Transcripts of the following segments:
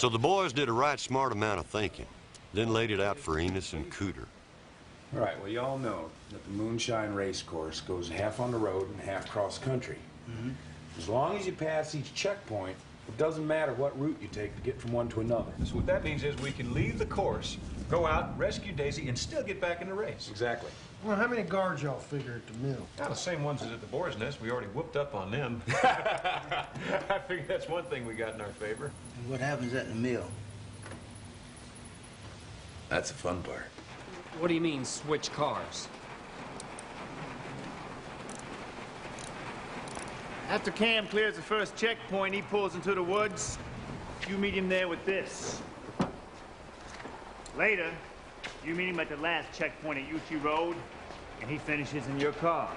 So the boys did a right smart amount of thinking, then laid it out for Enos and Cooter. All right, well, you all know that the Moonshine Race Course goes half on the road and half cross country. As long as you pass each checkpoint, it doesn't matter what route you take to get from one to another. So what that means is we can leave the course, go out, rescue Daisy, and still get back in the race. Exactly. Well, how many guards y'all figure at the mill? Not the same ones as at the boar's nest. We already whooped up on them. I figure that's one thing we got in our favor. And what happens at the mill? That's the fun part. What do you mean, switch cars? After Cam clears the first checkpoint, he pulls into the woods. You meet him there with this. Later, you meet him at the last checkpoint at UT Road, and he finishes in your car,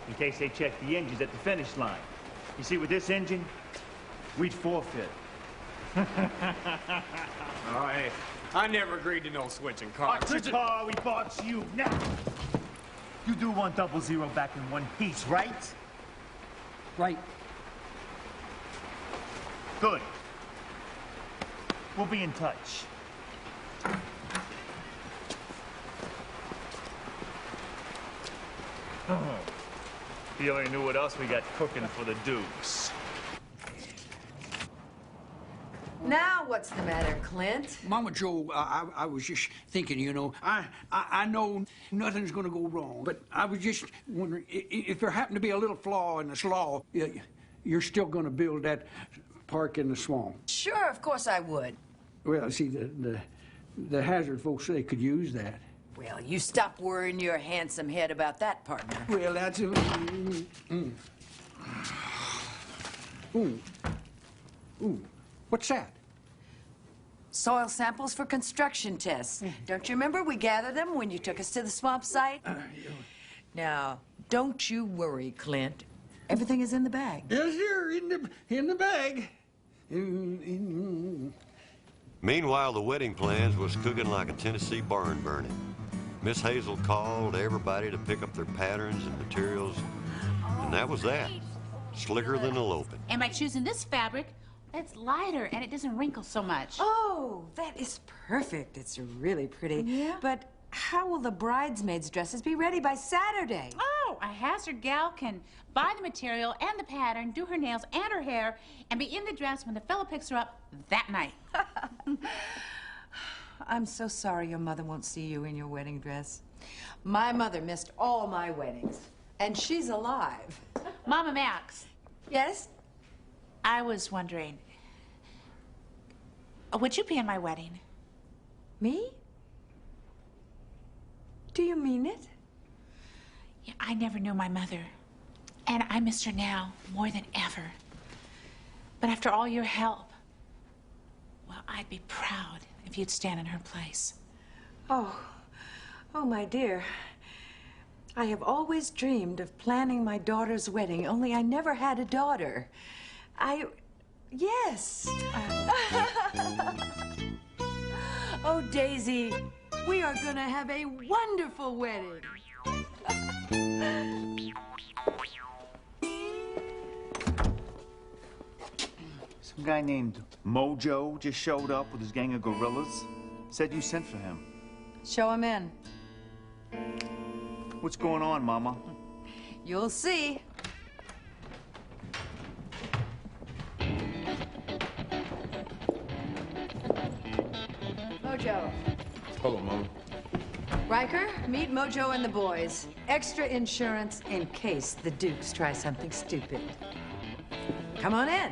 in case they check the engines at the finish line. You see, with this engine, we'd forfeit. Oh, hey, I never agreed to no switching cars. Watch the car, we bought you. Now, you do want 00 back in one piece, right? Right. Good. We'll be in touch. If you only knew what else we got cooking for the Dukes. Now what's the matter, Clint? Mama Joe, I was just thinking, you know, I know nothing's going to go wrong, but I was just wondering, if there happened to be a little flaw in this law, you're still going to build that park in the swamp. Sure, of course I would. Well, see, the Hazzard folks, they could use that. Well, you stop worrying your handsome head about that, partner. Well, that's... Ooh. What's that? Soil samples for construction tests. Don't you remember we gathered them when you took us to the swamp site? Now, don't you worry, Clint. Everything is in the bag. Yes, sir, in the bag. Meanwhile, the wedding plans was cooking like a Tennessee barn burning. Miss Hazel called everybody to pick up their patterns and materials, and that was that. Slicker than eloping. And by choosing this fabric, it's lighter and it doesn't wrinkle so much. Oh, that is perfect. It's really pretty. Yeah. But how will the bridesmaids' dresses be ready by Saturday? Oh, a Hazzard gal can buy the material and the pattern, do her nails and her hair, and be in the dress when the fellow picks her up that night. I'm so sorry your mother won't see you in your wedding dress. My mother missed all my weddings, and she's alive. Mama Max. Yes? I was wondering, would you be in my wedding? Me? Do you mean it? Yeah, I never knew my mother, and I miss her now more than ever. But after all your help, well, I'd be proud if you'd stand in her place. Oh, my dear. I have always dreamed of planning my daughter's wedding, only I never had a daughter. Yes. Oh, Daisy, we are gonna have a wonderful wedding. Some guy named Mojo just showed up with his gang of gorillas. Said you sent for him. Show him in. What's going on, Mama? You'll see. Mojo. Hello, Mom. Riker, meet Mojo and the boys. Extra insurance in case the Dukes try something stupid. Come on in.